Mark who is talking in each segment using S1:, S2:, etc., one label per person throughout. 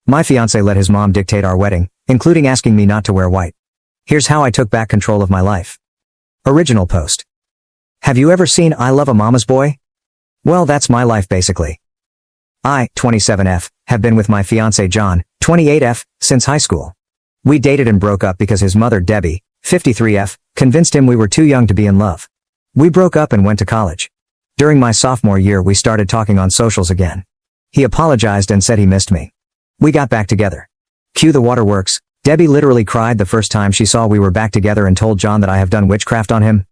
S1: My fiance let his mom dictate our wedding, including asking me not to wear white. Here's how I took back control of my life. Original post. Have you ever seen I Love a Mama's Boy? Well, that's my life basically. I, 27F, have been with my fiance John, 28F, since high school. We dated and broke up because his mother Debbie, 53F, convinced him we were too young to be in love. We broke up and went to college. During my sophomore year we started talking on socials again. He apologized and said he missed me. We got back together. Cue the waterworks. Debbie literally cried the first time she saw we were back together and told John that I have done witchcraft on him.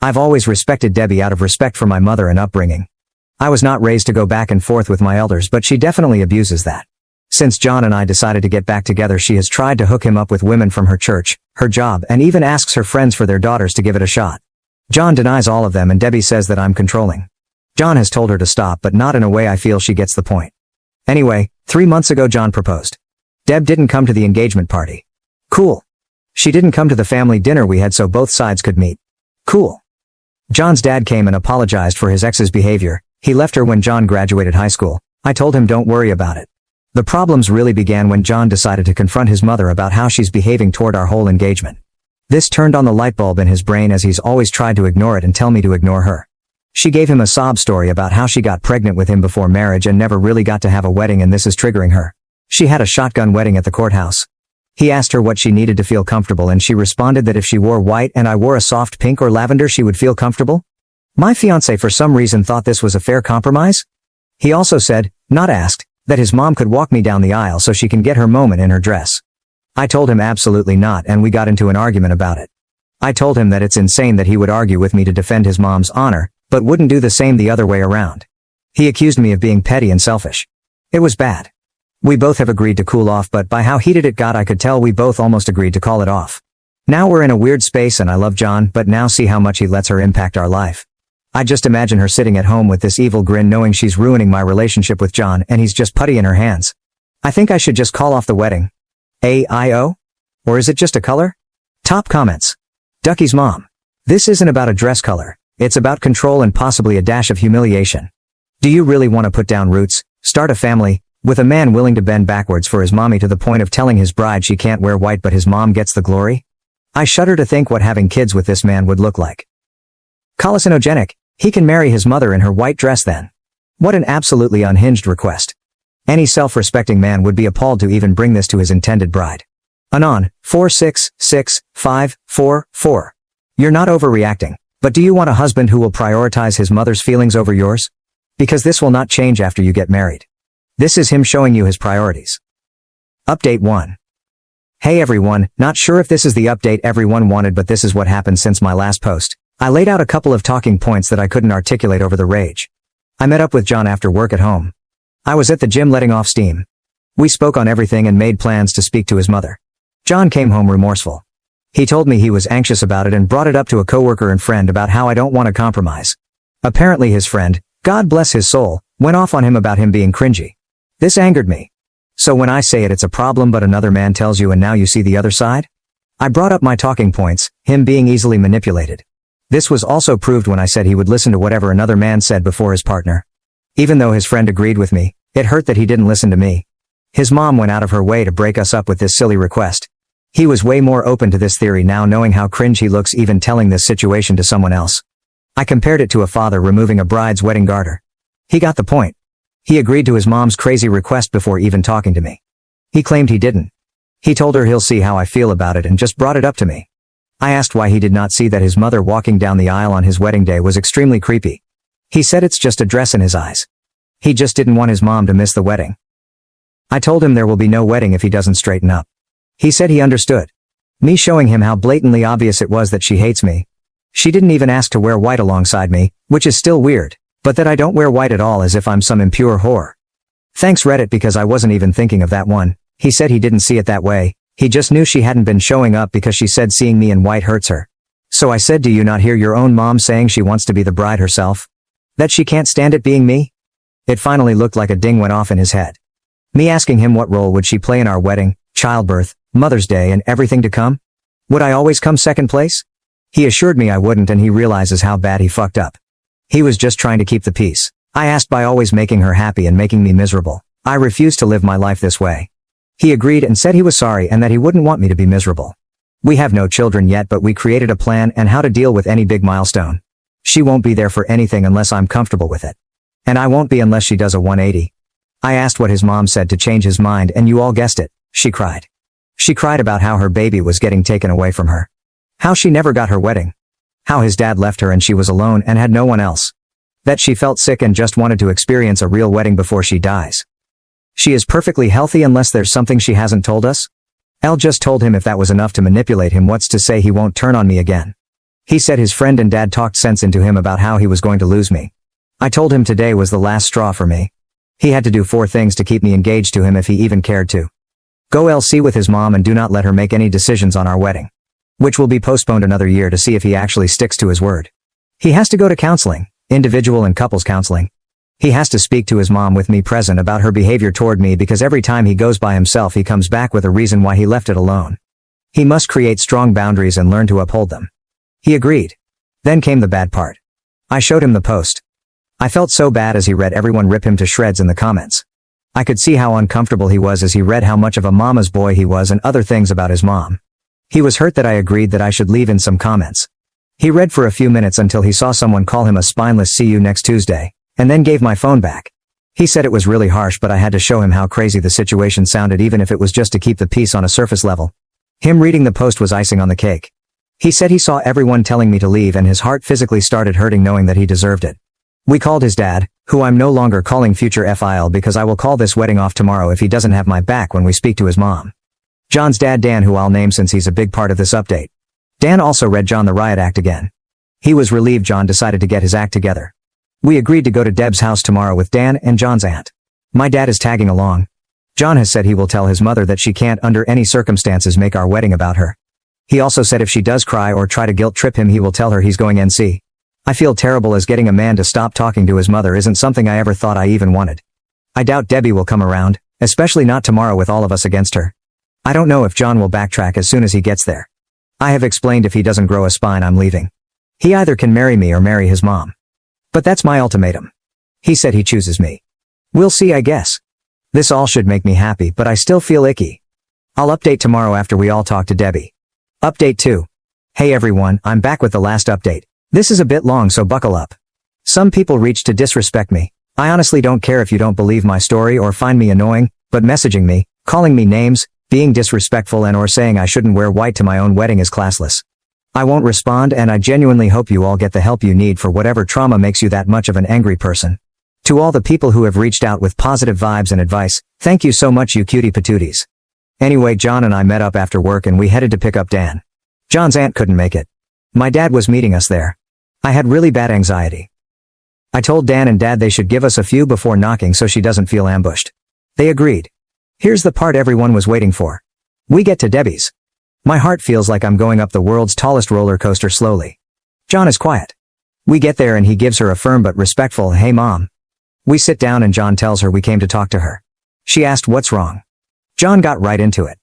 S1: I've always respected Debbie out of respect for my mother and upbringing. I was not raised to go back and forth with my elders, but she definitely abuses that. Since John and I decided to get back together, she has tried to hook him up with women from her church, her job, and even asks her friends for their daughters to give it a shot. John denies all of them and Debbie says that I'm controlling. John has told her to stop, but not in a way I feel she gets the point. Anyway, 3 months ago John proposed. Deb didn't come to the engagement party. Cool. She didn't come to the family dinner we had so both sides could meet. Cool. John's dad came and apologized for his ex's behavior. He left her when John graduated high school. I told him don't worry about it. The problems really began when John decided to confront his mother about how she's behaving toward our whole engagement. This turned on the light bulb in his brain, as he's always tried to ignore it and tell me to ignore her. She gave him a sob story about how she got pregnant with him before marriage and never really got to have a wedding, and this is triggering her. She had a shotgun wedding at the courthouse. He asked her what she needed to feel comfortable and she responded that if she wore white and I wore a soft pink or lavender she would feel comfortable. My fiancé for some reason thought this was a fair compromise. He also said, not asked, that his mom could walk me down the aisle so she can get her moment in her dress. I told him absolutely not, and we got into an argument about it. I told him that it's insane that he would argue with me to defend his mom's honor, but wouldn't do the same the other way around. He accused me of being petty and selfish. It was bad. We both have agreed to cool off, but by how heated it got I could tell we both almost agreed to call it off. Now we're in a weird space and I love John, but now see how much he lets her impact our life. I just imagine her sitting at home with this evil grin knowing she's ruining my relationship with John and he's just putty in her hands. I think I should just call off the wedding. AIO? Or is it just a color? Top comments. Ducky's mom. This isn't about a dress color. It's about control and possibly a dash of humiliation. Do you really want to put down roots, start a family, with a man willing to bend backwards for his mommy to the point of telling his bride she can't wear white but his mom gets the glory? I shudder to think what having kids with this man would look like. Hallucinogenic. He can marry his mother in her white dress then. What an absolutely unhinged request. Any self-respecting man would be appalled to even bring this to his intended bride. Anon, 4665444. You're not overreacting, but do you want a husband who will prioritize his mother's feelings over yours? Because this will not change after you get married. This is him showing you his priorities. Update 1. Hey everyone, not sure if this is the update everyone wanted, but this is what happened since my last post. I laid out a couple of talking points that I couldn't articulate over the rage. I met up with John after work at home. I was at the gym letting off steam. We spoke on everything and made plans to speak to his mother. John came home remorseful. He told me he was anxious about it and brought it up to a coworker and friend about how I don't want to compromise. Apparently his friend, God bless his soul, went off on him about him being cringy. This angered me. So when I say it's a problem but another man tells you and now you see the other side? I brought up my talking points, him being easily manipulated. This was also proved when I said he would listen to whatever another man said before his partner. Even though his friend agreed with me, it hurt that he didn't listen to me. His mom went out of her way to break us up with this silly request. He was way more open to this theory now, knowing how cringe he looks even telling this situation to someone else. I compared it to a father removing a bride's wedding garter. He got the point. He agreed to his mom's crazy request before even talking to me. He claimed he didn't. He told her he'll see how I feel about it and just brought it up to me. I asked why he did not see that his mother walking down the aisle on his wedding day was extremely creepy. He said it's just a dress in his eyes. He just didn't want his mom to miss the wedding. I told him there will be no wedding if he doesn't straighten up. He said he understood. Me showing him how blatantly obvious it was that she hates me. She didn't even ask to wear white alongside me, which is still weird, but that I don't wear white at all as if I'm some impure whore. Thanks Reddit, because I wasn't even thinking of that one. He said he didn't see it that way. He just knew she hadn't been showing up because she said seeing me in white hurts her. So I said, do you not hear your own mom saying she wants to be the bride herself? That she can't stand it being me? It finally looked like a ding went off in his head. Me asking him what role would she play in our wedding, childbirth, Mother's Day and everything to come? Would I always come second place? He assured me I wouldn't, and he realizes how bad he fucked up. He was just trying to keep the peace. I asked by always making her happy and making me miserable. I refuse to live my life this way. He agreed and said he was sorry and that he wouldn't want me to be miserable. We have no children yet, but we created a plan and how to deal with any big milestone. She won't be there for anything unless I'm comfortable with it. And I won't be unless she does a 180. I asked what his mom said to change his mind and you all guessed it, she cried. She cried about how her baby was getting taken away from her. How she never got her wedding. How his dad left her and she was alone and had no one else. That she felt sick and just wanted to experience a real wedding before she dies. She is perfectly healthy unless there's something she hasn't told us? Elle just told him if that was enough to manipulate him, what's to say he won't turn on me again. He said his friend and dad talked sense into him about how he was going to lose me. I told him today was the last straw for me. He had to do 4 things to keep me engaged to him if he even cared to. Go LC with his mom and do not let her make any decisions on our wedding. Which will be postponed another year to see if he actually sticks to his word. He has to go to counseling, individual and couples counseling. He has to speak to his mom with me present about her behavior toward me because every time he goes by himself he comes back with a reason why he left it alone. He must create strong boundaries and learn to uphold them. He agreed. Then came the bad part. I showed him the post. I felt so bad as he read everyone rip him to shreds in the comments. I could see how uncomfortable he was as he read how much of a mama's boy he was and other things about his mom. He was hurt that I agreed that I should leave in some comments. He read for a few minutes until he saw someone call him a spineless "see you next Tuesday," and then gave my phone back. He said it was really harsh, but I had to show him how crazy the situation sounded even if it was just to keep the peace on a surface level. Him reading the post was icing on the cake. He said he saw everyone telling me to leave and his heart physically started hurting knowing that he deserved it. We called his dad, who I'm no longer calling future FIL because I will call this wedding off tomorrow if he doesn't have my back when we speak to his mom. John's dad Dan, who I'll name since he's a big part of this update. Dan also read John the riot act again. He was relieved John decided to get his act together. We agreed to go to Deb's house tomorrow with Dan and John's aunt. My dad is tagging along. John has said he will tell his mother that she can't under any circumstances make our wedding about her. He also said if she does cry or try to guilt trip him he will tell her he's going NC. I feel terrible as getting a man to stop talking to his mother isn't something I ever thought I even wanted. I doubt Debbie will come around, especially not tomorrow with all of us against her. I don't know if John will backtrack as soon as he gets there. I have explained if he doesn't grow a spine I'm leaving. He either can marry me or marry his mom. But that's my ultimatum. He said he chooses me. We'll see, I guess. This all should make me happy, but I still feel icky. I'll update tomorrow after we all talk to Debbie. Update 2. Hey everyone, I'm back with the last update. This is a bit long, so buckle up. Some people reached to disrespect me. I honestly don't care if you don't believe my story or find me annoying, but messaging me, calling me names, being disrespectful and or saying I shouldn't wear white to my own wedding is classless. I won't respond and I genuinely hope you all get the help you need for whatever trauma makes you that much of an angry person. To all the people who have reached out with positive vibes and advice, thank you so much you cutie patooties. Anyway, John and I met up after work and we headed to pick up Dan. John's aunt couldn't make it. My dad was meeting us there. I had really bad anxiety. I told Dan and Dad they should give us a few before knocking so she doesn't feel ambushed. They agreed. Here's the part everyone was waiting for. We get to Debbie's. My heart feels like I'm going up the world's tallest roller coaster slowly. John is quiet. We get there and he gives her a firm but respectful "Hey mom." We sit down and John tells her we came to talk to her. She asked what's wrong. John got right into it.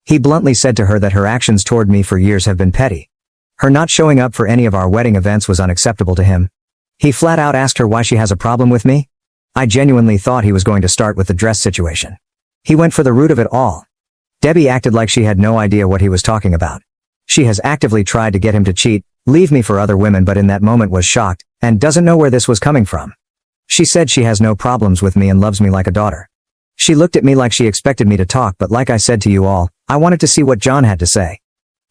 S1: He bluntly said to her that her actions toward me for years have been petty. Her not showing up for any of our wedding events was unacceptable to him. He flat out asked her why she has a problem with me. I genuinely thought he was going to start with the dress situation. He went for the root of it all. Debbie acted like she had no idea what he was talking about. She has actively tried to get him to cheat, leave me for other women, but in that moment was shocked, and doesn't know where this was coming from. She said she has no problems with me and loves me like a daughter. She looked at me like she expected me to talk, but like I said to you all, I wanted to see what John had to say.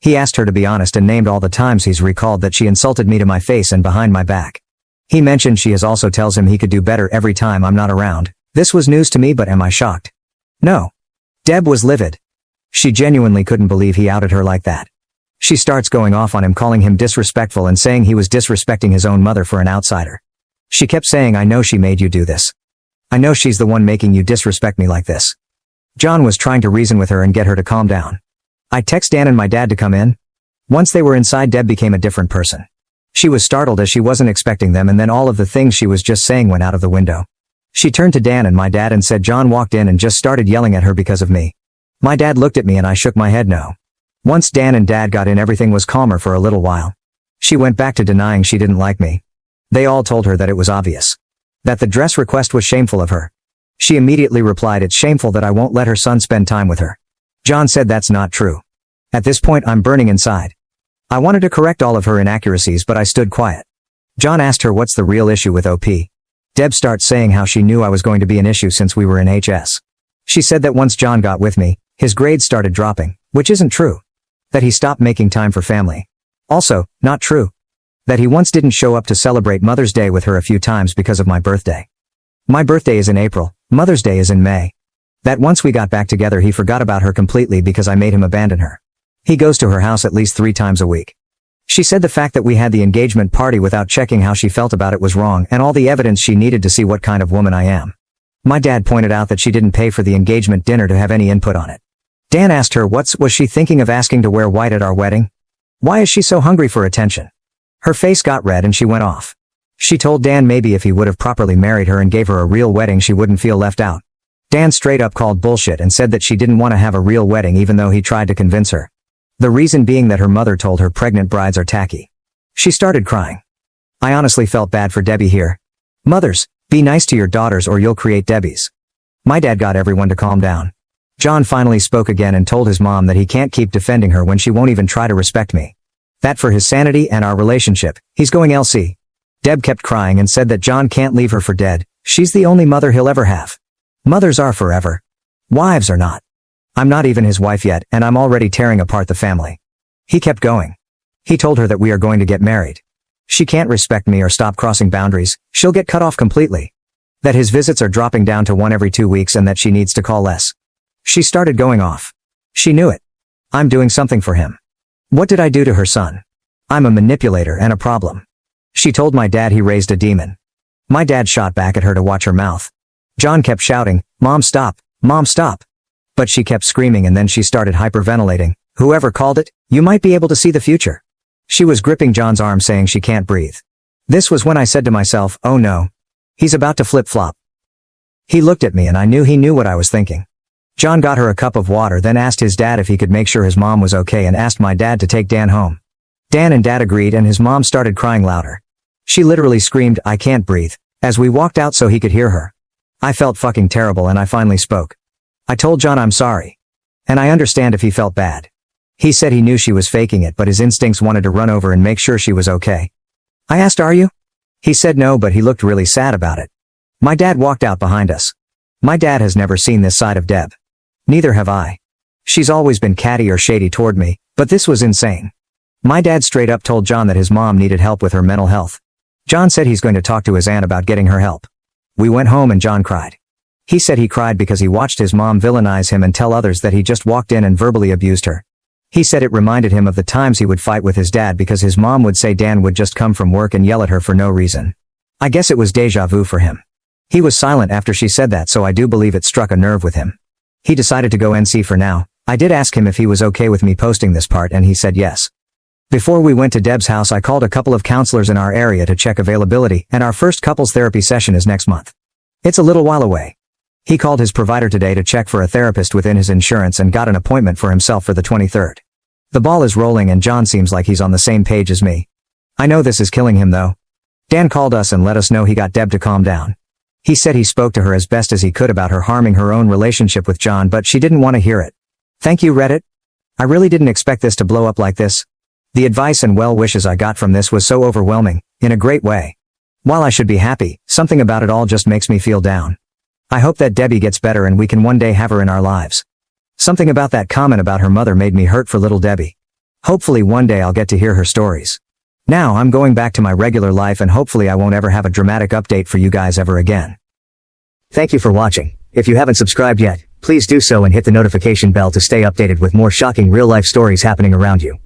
S1: He asked her to be honest and named all the times he's recalled that she insulted me to my face and behind my back. He mentioned she also tells him he could do better every time I'm not around. This was news to me, but am I shocked? No. Deb was livid. She genuinely couldn't believe he outed her like that. She starts going off on him, calling him disrespectful and saying he was disrespecting his own mother for an outsider. She kept saying, I know she made you do this. I know she's the one making you disrespect me like this. John was trying to reason with her and get her to calm down. I text Dan and my dad to come in. Once they were inside, Deb became a different person. She was startled as she wasn't expecting them, and then all of the things she was just saying went out of the window. She turned to Dan and my dad and said John walked in and just started yelling at her because of me. My dad looked at me and I shook my head no. Once Dan and Dad got in, everything was calmer for a little while. She went back to denying she didn't like me. They all told her that it was obvious. That the dress request was shameful of her. She immediately replied, "It's shameful that I won't let her son spend time with her." John said that's not true. At this point I'm burning inside. I wanted to correct all of her inaccuracies but I stood quiet. John asked her what's the real issue with OP. Deb starts saying how she knew I was going to be an issue since we were in HS. She said that once John got with me, his grades started dropping, which isn't true. That he stopped making time for family. Also, not true. That he once didn't show up to celebrate Mother's Day with her a few times because of my birthday. My birthday is in April, Mother's Day is in May. That once we got back together he forgot about her completely because I made him abandon her. He goes to her house at least 3 times a week. She said the fact that we had the engagement party without checking how she felt about it was wrong and all the evidence she needed to see what kind of woman I am. My dad pointed out that she didn't pay for the engagement dinner to have any input on it. Dan asked her was she thinking of asking to wear white at our wedding? Why is she so hungry for attention? Her face got red and she went off. She told Dan maybe if he would have properly married her and gave her a real wedding she wouldn't feel left out. Dan straight up called bullshit and said that she didn't want to have a real wedding even though he tried to convince her. The reason being that her mother told her pregnant brides are tacky. She started crying. I honestly felt bad for Debbie here. Mothers, be nice to your daughters or you'll create Debbies. My dad got everyone to calm down. John finally spoke again and told his mom that he can't keep defending her when she won't even try to respect me. That for his sanity and our relationship, he's going LC. Deb kept crying and said that John can't leave her for dead. She's the only mother he'll ever have. Mothers are forever. Wives are not. I'm not even his wife yet, and I'm already tearing apart the family. He kept going. He told her that we are going to get married. She can't respect me or stop crossing boundaries, she'll get cut off completely. That his visits are dropping down to 1 every 2 weeks and that she needs to call less. She started going off. She knew it. I'm doing something for him. What did I do to her son? I'm a manipulator and a problem. She told my dad he raised a demon. My dad shot back at her to watch her mouth. John kept shouting, "Mom, stop! Mom, stop!" But she kept screaming and then she started hyperventilating. Whoever called it, you might be able to see the future. She was gripping John's arm saying she can't breathe. This was when I said to myself, oh no. He's about to flip-flop. He looked at me and I knew he knew what I was thinking. John got her a cup of water then asked his dad if he could make sure his mom was okay and asked my dad to take Dan home. Dan and Dad agreed and his mom started crying louder. She literally screamed, "I can't breathe," as we walked out so he could hear her. I felt fucking terrible and I finally spoke. I told John I'm sorry. And I understand if he felt bad. He said he knew she was faking it but his instincts wanted to run over and make sure she was okay. I asked, "Are you?" He said no but he looked really sad about it. My dad walked out behind us. My dad has never seen this side of Deb. Neither have I. She's always been catty or shady toward me, but this was insane. My dad straight up told John that his mom needed help with her mental health. John said he's going to talk to his aunt about getting her help. We went home and John cried. He said he cried because he watched his mom villainize him and tell others that he just walked in and verbally abused her. He said it reminded him of the times he would fight with his dad because his mom would say Dan would just come from work and yell at her for no reason. I guess it was deja vu for him. He was silent after she said that so I do believe it struck a nerve with him. He decided to go NC for now. I did ask him if he was okay with me posting this part and he said yes. Before we went to Deb's house I called a couple of counselors in our area to check availability and our first couples therapy session is next month. It's a little while away. He called his provider today to check for a therapist within his insurance and got an appointment for himself for the 23rd. The ball is rolling and John seems like he's on the same page as me. I know this is killing him though. Dan called us and let us know he got Deb to calm down. He said he spoke to her as best as he could about her harming her own relationship with John but she didn't want to hear it. Thank you Reddit. I really didn't expect this to blow up like this. The advice and well wishes I got from this was so overwhelming, in a great way. While I should be happy, something about it all just makes me feel down. I hope that Debbie gets better and we can one day have her in our lives. Something about that comment about her mother made me hurt for little Debbie. Hopefully one day I'll get to hear her stories. Now I'm going back to my regular life and hopefully I won't ever have a dramatic update for you guys ever again. Thank you for watching. If you haven't subscribed yet, please do so and hit the notification bell to stay updated with more shocking real-life stories happening around you.